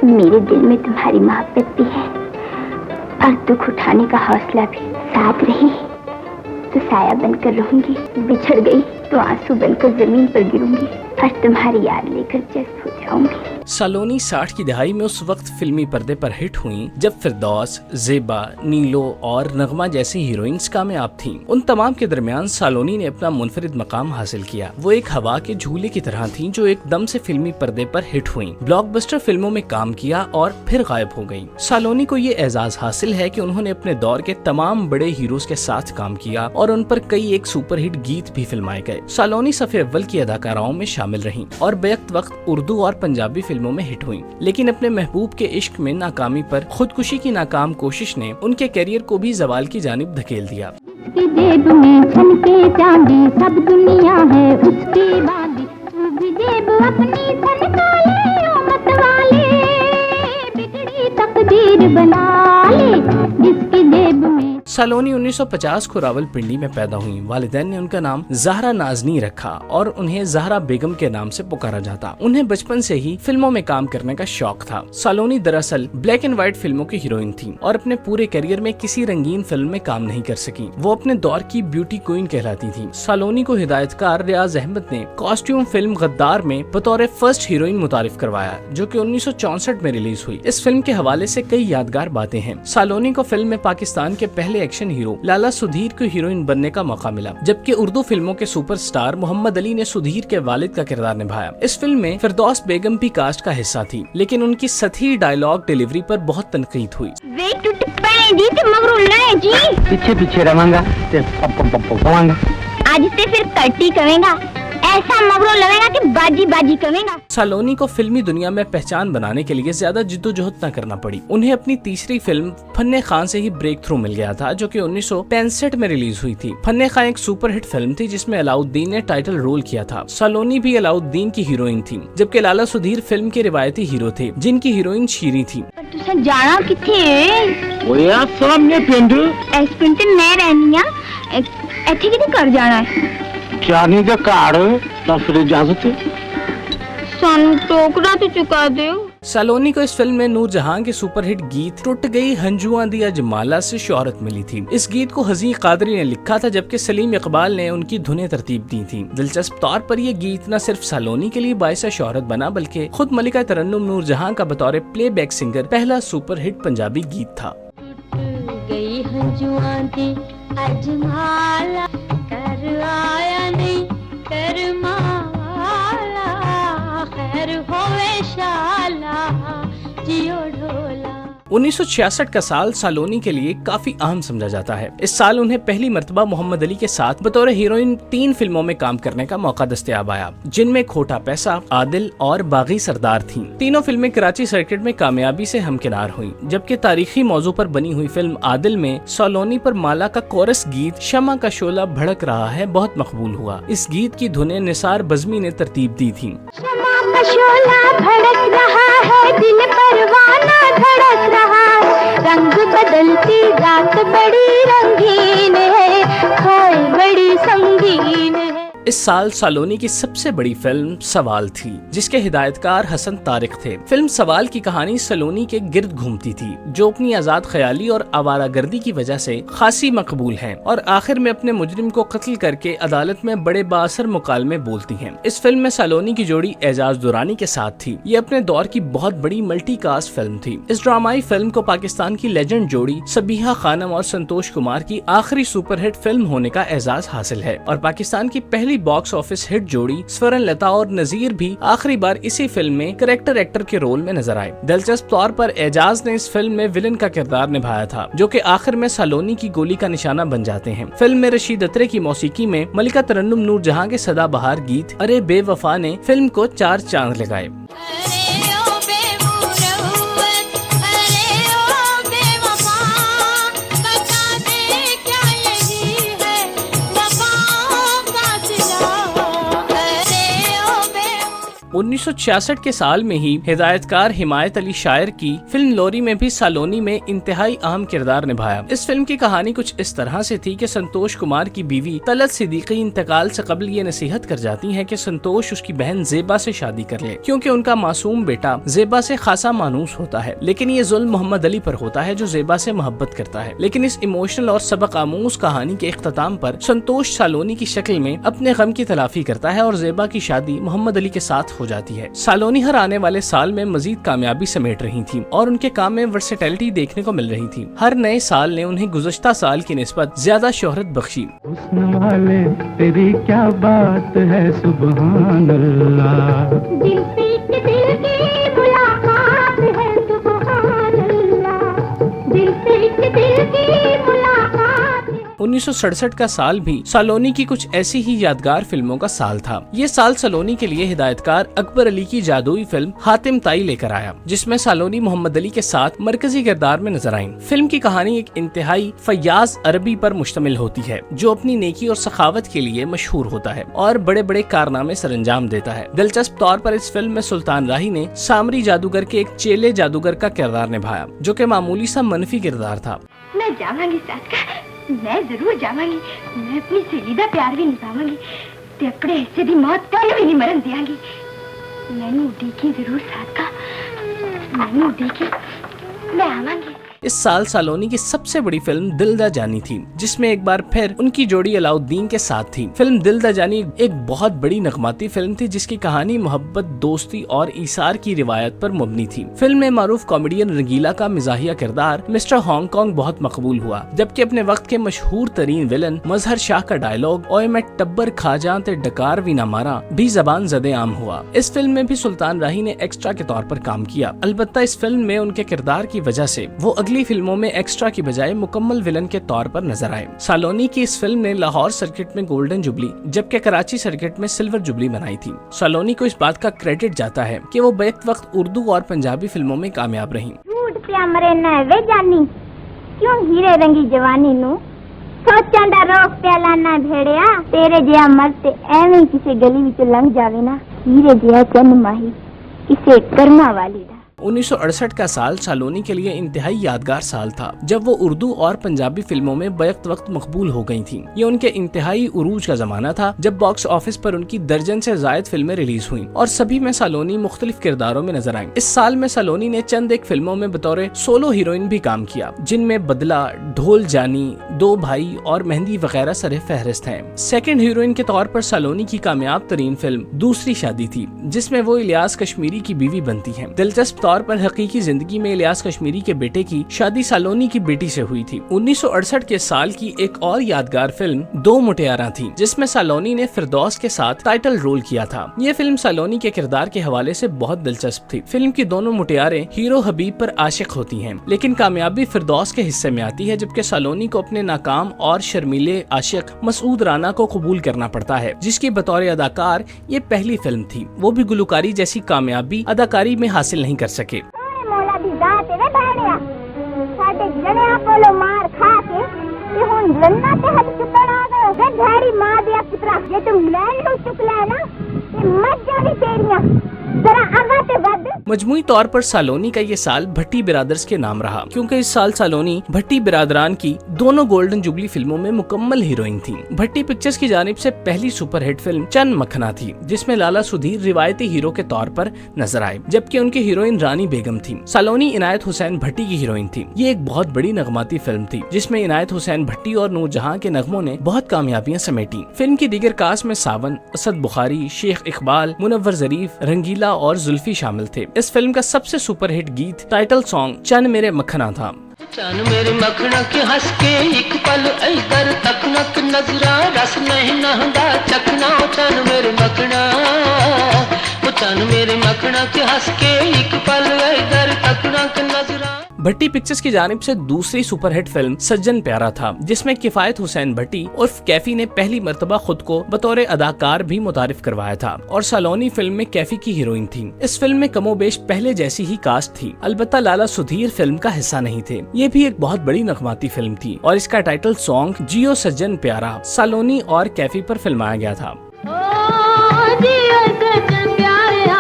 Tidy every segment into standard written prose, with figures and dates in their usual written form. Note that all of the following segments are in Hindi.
मेरे दिल में तुम्हारी मोहब्बत भी है और दुख उठाने का हौसला भी। साथ रही तो साया बनकर रहूंगी, बिछड़ गई तो आंसू बनकर जमीन पर गिरूंगी और तुम्हारी याद लेकर जज्ब हो जाऊंगी। सालोनी 60 की दहाई में उस वक्त फिल्मी पर्दे पर हिट हुई जब फिरदौस, जेबा, नीलो और नगमा जैसी हीरोइंस कामयाब थीं। उन तमाम के दरमियान सालोनी ने अपना मुनफरिद मकाम हासिल किया। वो एक हवा के झूले की तरह थीं जो एकदम से फिल्मी पर्दे पर हिट हुईं, ब्लॉकबस्टर फिल्मों में काम किया और फिर गायब हो गयीं। सालोनी को ये एजाज हासिल है कि उन्होंने अपने दौर के तमाम बड़े हीरोज के साथ काम किया और उन पर कई एक सुपरहिट गीत भी फिल्माए गए। सालोनी सफ़े अव्वल की अदाकाराओं में शामिल रहीं और बेवक्त वक्त उर्दू और पंजाबी फिल्मों में हिट हुई, लेकिन अपने महबूब के इश्क में नाकामी पर खुदकुशी की नाकाम कोशिश ने उनके करियर को भी जवाल की जानिब धकेल दिया। उसकी जेब में छनके चांदी, सब दुनिया है उसकी बांधी, तू भी जेब अपनी छनका ले, ओ मतवाले बिगड़ी तकदीर बना ले जिसकी जेब में। सालोनी 1950 को रावलपिंडी में पैदा हुई। वालिदैन ने उनका नाम ज़हरा नाज़नी रखा और उन्हें ज़हरा बेगम के नाम से पुकारा जाता। उन्हें बचपन से ही फिल्मों में काम करने का शौक था। सालोनी दरअसल ब्लैक एंड व्हाइट फिल्मों की हीरोइन थी और अपने पूरे करियर में किसी रंगीन फिल्म में काम नहीं कर सकी। वो अपने दौर की ब्यूटी क्वीन कहलाती थी। सालोनी को हिदायतकार रियाज अहमद ने कॉस्ट्यूम फिल्म गद्दार में बतौर फर्स्ट हीरोइन मुतारिफ करवाया, जो कि 1964 में रिलीज हुई। इस फिल्म के हवाले से कई यादगार बातें हैं। सालोनी को फिल्म में पाकिस्तान के पहले एक्शन हीरो लाला सुधीर को हीरोइन बनने का मौका मिला, जबकि उर्दू फिल्मों के सुपरस्टार मोहम्मद अली ने सुधीर के वालिद का किरदार निभाया। इस फिल्म में फिरदौस बेगम भी कास्ट का हिस्सा थी, लेकिन उनकी सतही डायलॉग डिलीवरी पर बहुत तनकीद हुई। पीछे पीछे रवांगा आज से फिर कट्टी करेगा, ऐसा मगरो लगेगा कि बाजी बाजी करेगा। सालोनी को फिल्मी दुनिया में पहचान बनाने के लिए ज्यादा जिद्दोजहद न करना पड़ी। उन्हें अपनी तीसरी फिल्म फन्ने खान से ही ब्रेक थ्रू मिल गया था, जो कि 1965 में रिलीज हुई थी। फन्ने खान एक सुपरहिट फिल्म थी जिसमें अलाउद्दीन ने टाइटल रोल किया था। सालोनी भी अलाउद्दीन की हीरोइन थी, जबकि लाला सुधीर फिल्म के रिवायती हीरो थे, जिनकी हीरोइन शीरी थी। जाना किथे वो यार सामने पिंड इस पिंड मैं रहनी आ, ਇੱਥੇ ਕਿਤੇ कर जाना है जाने का कार ना फिर इजाजत है, सानू टोकरा तो चुका दो। सालोनी को इस फिल्म में नूरजहां के सुपरहिट गीत टूट गई हंजुआं दिया जमाला से शोहरत मिली थी। इस गीत को हज़ी कादरी ने लिखा था, जबकि सलीम इकबाल ने उनकी धुनें तरतीब दी थी। दिलचस्प तौर पर यह गीत न सिर्फ सालोनी के लिए बाइस शोहरत बना, बल्कि खुद मलिका तरन्नुम नूरजहां का बतौर प्लेबैक सिंगर पहला सुपरहिट पंजाबी गीत था। गई हंजुआं दी अजमाला कर आया नहीं कर माला, खैर होवे शाला जियो ढोला। 1966 का साल सालोनी के लिए काफी अहम समझा जाता है। इस साल उन्हें पहली मर्तबा मोहम्मद अली के साथ बतौर हीरोइन 3 फिल्मों में काम करने का मौका दस्तयाब आया, जिनमें खोटा पैसा, आदिल और बागी सरदार थीं। तीनों फिल्में कराची सर्किट में कामयाबी से हमकिनार हुईं, जबकि तारीखी मौजू पर बनी हुई फिल्म आदिल में सालोनी पर माला का कोरस गीत शमा का शोला भड़क रहा है बहुत मकबूल हुआ। इस गीत की धुनें निसार बज़मी ने तरतीब दी थी। शमा का शोला भड़क रहा है, दिल परवाना धड़क रहा है, रंग बदलती रात बड़ी रंगीन है, हाय बड़ी संगीन है। इस साल सालोनी की सबसे बड़ी फिल्म सवाल थी, जिसके हिदायतकार हसन तारिक थे। फिल्म सवाल की कहानी सलोनी के गिर्द घूमती थी, जो अपनी आजाद ख्याली और आवारागर्दी की वजह से खासी मकबूल हैं और आखिर में अपने मुजरिम को कत्ल करके अदालत में बड़े बासर मुकालमे बोलती हैं। इस फिल्म में सालोनी की जोड़ी एजाज दुरानी के साथ थी। ये अपने दौर की बहुत बड़ी मल्टी कास्ट फिल्म थी। इस ड्रामाई फिल्म को पाकिस्तान की लेजेंड जोड़ी सबीहा खानम और संतोष कुमार की आखिरी सुपरहिट फिल्म होने का एजाज हासिल है और पाकिस्तान की पहली बॉक्स ऑफिस हिट जोड़ी स्वरण लता और नजीर भी आखिरी बार इसी फिल्म में करेक्टर एक्टर के रोल में नजर आए। दिलचस्प तौर पर एजाज ने इस फिल्म में विलन का किरदार निभाया था, जो कि आखिर में सालोनी की गोली का निशाना बन जाते हैं। फिल्म में रशीद अत्रे की मौसीकी में मलिका तरन्नुम नूरजहां के सदाबहार गीत अरे बेवफा ने फिल्म को 4 चांद लगाए। 1966 के साल में ही हिदायतकार हिमायत अली शायर की फिल्म लोरी में भी सालोनी में इंतहाई अहम किरदार निभाया। इस फिल्म की कहानी कुछ इस तरह से थी कि संतोष कुमार की बीवी तलत सिद्दीकी इंतकाल से कबल ये नसीहत कर जाती हैं कि संतोष उसकी बहन जेबा से शादी कर ले, क्योंकि उनका मासूम बेटा जेबा से खासा मानूस होता है। लेकिन ये जुल्म मोहम्मद अली पर होता है जो जेबा से मोहब्बत करता है। लेकिन इस इमोशनल और सबक आमूज कहानी के इख्तिताम पर संतोष सालोनी की शक्ल में अपने गम की तलाफी करता है और जेबा की शादी मोहम्मद अली के साथ हो जाती है। सालोनी हर आने वाले साल में मजीद कामयाबी समेट रही थी और उनके काम में वर्सेटैलिटी देखने को मिल रही थी। हर नए साल ने उन्हें गुज़श्ता साल की निस्बत ज्यादा शोहरत बख्शी। हुस्न वाले तेरी क्या बात है सुभान अल्लाह, दिल से दिल की मुलाकात है सुभान अल्लाह, दिल से दिल की मुलाकात है। 1967 का साल भी सालोनी की कुछ ऐसी ही यादगार फिल्मों का साल था। ये साल सालोनी के लिए हिदायतकार अकबर अली की जादुई फिल्म हातिम ताई लेकर आया, जिसमें सालोनी मोहम्मद अली के साथ मरकजी किरदार में नजर आईं। फिल्म की कहानी एक इंतहाई फयाज अरबी पर मुश्तमिल होती है, जो अपनी नेकी और सखावत के लिए मशहूर होता है और बड़े बड़े कारनामे सरंजाम देता है। दिलचस्प तौर पर इस फिल्म में सुल्तान राही ने सामरी जादूगर के एक चेले जादूगर का किरदार निभाया, जो कि मामूली सा मनफी किरदार था। मैं जावांगी सादका, मैं जरूर जावांगी। मैं अपनी सलीदा प्यार भी निभावांगी ते अकड़े हिस्से दी मौत तेन भी नहीं मरन दियांगी। मैनू उडीकी जरूर सादका, मैनू उडीकी, मैं आवांगी। इस साल सालोनी की सबसे बड़ी फिल्म दिल दा जानी थी, जिसमें एक बार फिर उनकी जोड़ी अलाउद्दीन के साथ थी। फिल्म दिल दा जानी एक बहुत बड़ी नगमाती फिल्म थी, जिसकी कहानी मोहब्बत, दोस्ती और ईसार की रिवायत पर मबनी थी। फिल्म में मारूफ कॉमेडियन रंगीला का मिजाहिया किरदार मिस्टर हांगकांग बहुत मकबूल हुआ, जबकि अपने वक्त के मशहूर तरीन विलन मजहर शाह का डायलॉग ओए मैं टब्बर खा जा ते डकार भी ना मारा भी जबान जदे आम हुआ। इस फिल्म में भी सुल्तान राही ने एक्स्ट्रा के तौर पर काम किया। अलबत्ता इस फिल्म में उनके किरदार की वजह से वो अगली फिल्मों में एक्स्ट्रा की बजाय मुकम्मल विलन के तौर पर नजर आए। सालोनी की इस फिल्म ने लाहौर सर्किट में गोल्डन जुबली जबकि कराची सर्किट में सिल्वर जुबली बनाई थी। सालोनी को इस बात का क्रेडिट जाता है कि वो बेक वक्त उर्दू और पंजाबी फिल्मों में कामयाब रहीं। झूठ पे मरे ना वे जानी, क्यों हीरे रंगी जवानी नू सोचां दा रोक प्याला ना भेड़िया, तेरे जिया मरते एवें किसी गली विच लंघ जावे ना, हीरे जिया चन्न माही किसे कर्मा वाली दा। 1968 का साल सालोनी के लिए इंतहाई यादगार साल था, जब वो उर्दू और पंजाबी फिल्मों में बैक वक्त मकबूल हो गई थीं। ये उनके इंतहाई उरूज का जमाना था, जब बॉक्स ऑफिस पर उनकी दर्जन से जायद फिल्में रिलीज हुईं और सभी में सालोनी मुख्तलिफ किरदारों में नजर आईं। इस साल में सालोनी ने चंद एक फिल्मों में बतौर सोलो हीरोइन भी काम किया, जिनमें बदला, ढोल जानी, दो भाई और मेहंदी वगैरह सरे फहरिस्त हैं। सेकंड हीरोइन के तौर पर सालोनी की कामयाब तरीन फिल्म दूसरी शादी थी, जिसमें वो इलियास कश्मीरी की बीवी बनती हैं। दिलचस्प तौर पर हकीकी जिंदगी में इलियास कश्मीरी के बेटे की शादी सालोनी की बेटी से हुई थी। 1968 के साल की एक और यादगार फिल्म दो मुटियारा थी, जिसमें सालोनी ने फिरदौस के साथ टाइटल रोल किया था। ये फिल्म सालोनी के किरदार के हवाले से बहुत दिलचस्प थी। फिल्म की दोनों मुटियारे हीरो हबीब पर आशिक होती हैं, लेकिन कामयाबी फिरदौस के हिस्से में आती है, जबकि सालोनी को अपने नाकाम और शर्मीले आशिक मसूद राना को कबूल करना पड़ता है, जिसकी बतौर अदाकार ये पहली फिल्म थी। वो भी गुलकारी जैसी कामयाबी अदाकारी में हासिल नहीं कर सके। पोलो मार खा के ते हुन लन्ना ते हद चुकण आ गए वे झाड़ी मां दिया पुत्रा, जे तुम लैन लो चुकला ना ते मत जानी तेरियां जरा आगा ते वध। मजमूई तौर पर सालोनी का ये साल भट्टी बिरादर्स के नाम रहा, क्योंकि इस साल सालोनी भट्टी बिरादरान की दोनों गोल्डन जुबली फिल्मों में मुकम्मल हीरोइन थी। भट्टी पिक्चर्स की जानिब से पहली सुपरहिट फिल्म चंद मखना थी, जिसमें लाला सुधीर रिवायती हीरो के तौर पर नजर आए, जबकि उनकी हीरोइन रानी बेगम थी। सालोनी इनायत हुसैन भट्टी की हीरोइन थी। ये एक बहुत बड़ी नगमाती फिल्म थी, जिसमें इनायत हुसैन भट्टी और नूरजहां के नगमों ने बहुत कामयाबियां समेटी। फिल्म की दीगर कास्ट में सावन, असद बुखारी, शेख इकबाल, मुनव्वर जरीफ, रंगीला और जुल्फी शामिल थे। इस फिल्म का सबसे सुपरहिट गीत टाइटल सॉन्ग चन मेरे मखना था। चन मेरे मखना के हंस के एक पल इधर तकना के नजरा रस नहीं नहदा चखना, चन मेरे मखना, चन मेरे मखना के हंस के एक पल इधर तकना के नजरा। भट्टी पिक्चर्स की जानिब से दूसरी सुपरहिट फिल्म सज्जन प्यारा था, जिसमें किफायत हुसैन भट्टी उर्फ कैफी ने पहली मर्तबा खुद को बतौर अदाकार भी मुतारिफ करवाया था और सालोनी फिल्म में कैफी की हीरोइन थी। इस फिल्म में कमोबेश पहले जैसी ही कास्ट थी, अलबत्ता लाला सुधीर फिल्म का हिस्सा नहीं थे। ये भी एक बहुत बड़ी नगमाती फिल्म थी और इसका टाइटल सॉन्ग जियो सज्जन प्यारा सालोनी और कैफी पर फिल्माया गया था। ओ जियो सज्जन प्यारा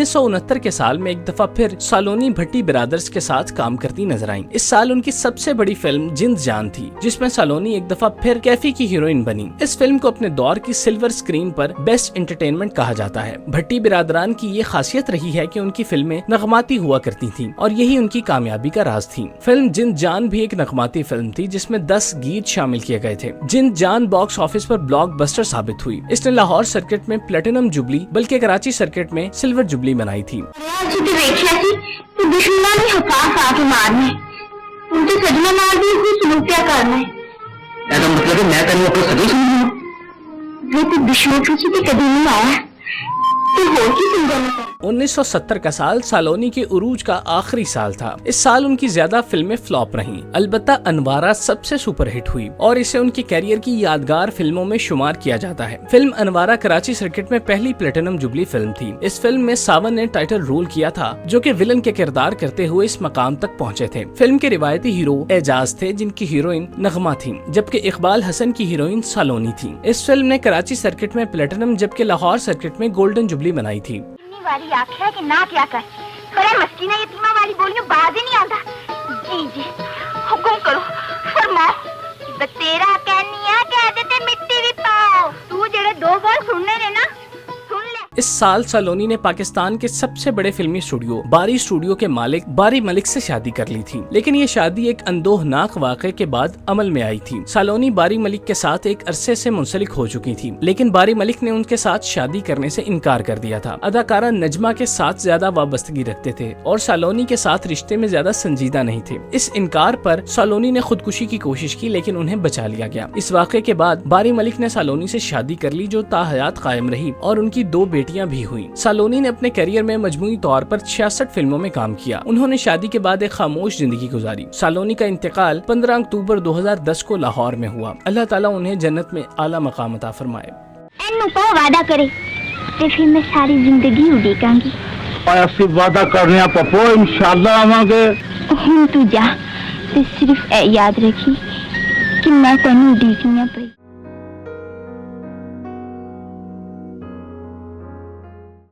1969 के साल में एक दफा फिर सालोनी भट्टी ब्रदर्स के साथ काम करती नजर आईं। इस साल उनकी सबसे बड़ी फिल्म जिंद जान थी, जिसमें सालोनी एक दफा फिर कैफी की हीरोइन बनी। इस फिल्म को अपने दौर की सिल्वर स्क्रीन पर बेस्ट एंटरटेनमेंट कहा जाता है। भट्टी बिरादरान की ये खासियत रही है कि उनकी फिल्में नगमाती हुआ करती थीं और यही उनकी कामयाबी का राज थी। फिल्म जिंद जान भी एक नगमाती फिल्म थी जिसमें 10 गीत शामिल किए गए थे। जिंद जान बॉक्स ऑफिस पर ब्लॉकबस्टर साबित हुई। इसने लाहौर सर्किट में प्लेटिनम जुबली बल्कि कराची सर्किट में सिल्वर जुबली बनाई थी। तो 1970 का साल सालोनी के उरूज का आखिरी साल था। इस साल उनकी ज्यादा फिल्में फ्लॉप रहीं। अलबत्ता अनवारा सबसे सुपरहिट हुई और इसे उनके कैरियर की यादगार फिल्मों में शुमार किया जाता है। फिल्म अनवारा कराची सर्किट में पहली प्लेटिनम जुबली फिल्म थी। इस फिल्म में सावन ने टाइटल रोल किया था, जो कि विलन के किरदार करते हुए इस मकाम तक पहुँचे थे। फिल्म के रिवायती हीरो एजाज थे, जिनकी हीरोइन नगमा थी, जबकि इकबाल हसन की हीरोइन सालोनी थी। इस फिल्म ने कराची सर्किट में प्लेटिनम जबकि लाहौर सर्किट में गोल्डन जुबली बनाई थी। वाली आख्या कि ना क्या कर थोड़ा मस्कीना यतीमा वाली बोलियो बाज ही नहीं आता। जी जी हुकुम करो फरमाओ। बतेरा कहनिया कह देते मिट्टी भी पाओ। तू जेड़े 2 बार सुनने ने ना सुन ले। इस साल सालोनी ने पाकिस्तान के सबसे बड़े फिल्मी स्टूडियो बारी स्टूडियो के मालिक बारी मलिक से शादी कर ली थी, लेकिन ये शादी एक अंदोहनाक वाक़े के बाद अमल में आई थी। सालोनी बारी मलिक के साथ एक अरसे से मुंसलिक हो चुकी थी, लेकिन बारी मलिक ने उनके साथ शादी करने से इनकार कर दिया था। अदाकारा नजमा के साथ ज्यादा वाबस्तगी रखते थे और सालोनी के साथ रिश्ते में ज्यादा संजीदा नहीं थे। इस इनकार पर सालोनी ने खुदकुशी की कोशिश की, लेकिन उन्हें बचा लिया गया। इस वाक़े के बाद बारी मलिक ने सालोनी से शादी कर ली, जो ताहयात कायम रही और उनकी 2 बेटियां भी हुई। सालोनी ने अपने करियर में मजमूई तौर पर 66 फिल्मों में काम किया। उन्होंने शादी के बाद एक खामोश जिंदगी गुजारी। सालोनी का इंतकाल 15 अक्टूबर 2010 को लाहौर में हुआ। अल्लाह ताला उन्हें जन्नत में आला मकाम अता फरमाए। तो वादा करे ते फिर मैं सारी जिंदगी उड़ीकांगी। ऐसी वादा करने पप्पो इंशाल्लाह आवांगे। तू जा ते सिर्फ ए याद रखी कि मैं तेनू उड़ीकनी पई।